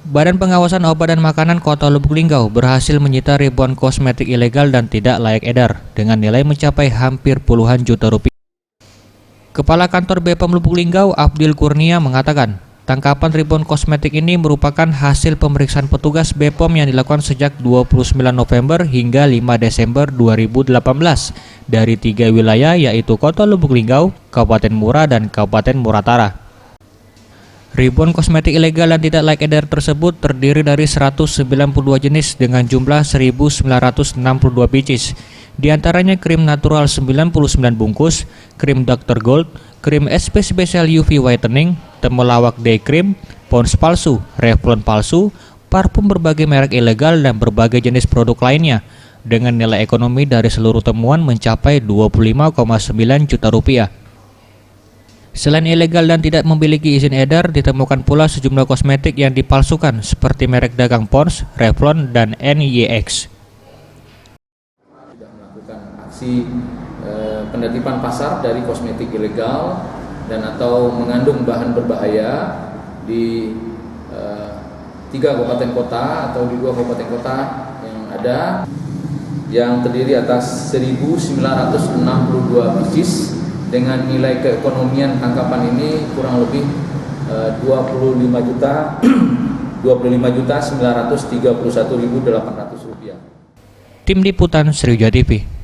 Badan Pengawasan Obat dan Makanan Kota Lubuk Linggau berhasil menyita ribuan kosmetik ilegal dan tidak layak edar dengan nilai mencapai hampir puluhan juta rupiah. Kepala Kantor BPOM Lubuk Linggau, Abdil Kurnia, mengatakan, tangkapan ribuan kosmetik ini merupakan hasil pemeriksaan petugas BPOM yang dilakukan sejak 29 November hingga 5 Desember 2018 dari 3 wilayah yaitu Kota Lubuk Linggau, Kabupaten Mura, dan Kabupaten Muratara. Ribuan kosmetik ilegal dan tidak layak edar tersebut terdiri dari 192 jenis dengan jumlah 1.962 pieces. Di antaranya krim natural 99 bungkus, krim Dr. Gold, krim SP Special UV Whitening, temulawak day cream, pons palsu, Revlon palsu, parfum berbagai merek ilegal dan berbagai jenis produk lainnya dengan nilai ekonomi dari seluruh temuan mencapai 25,9 juta rupiah. Selain ilegal dan tidak memiliki izin edar, ditemukan pula sejumlah kosmetik yang dipalsukan seperti merek dagang Pons, Revlon, dan NYX. Sudah melakukan aksi penertiban pasar dari kosmetik ilegal dan atau mengandung bahan berbahaya di 3 kabupaten kota atau di 2 kabupaten kota yang ada, yang terdiri atas 1.962 pieces dengan nilai keekonomian tangkapan ini kurang lebih 25.931.800 rupiah. Tim Liputan Sriwijaya TV.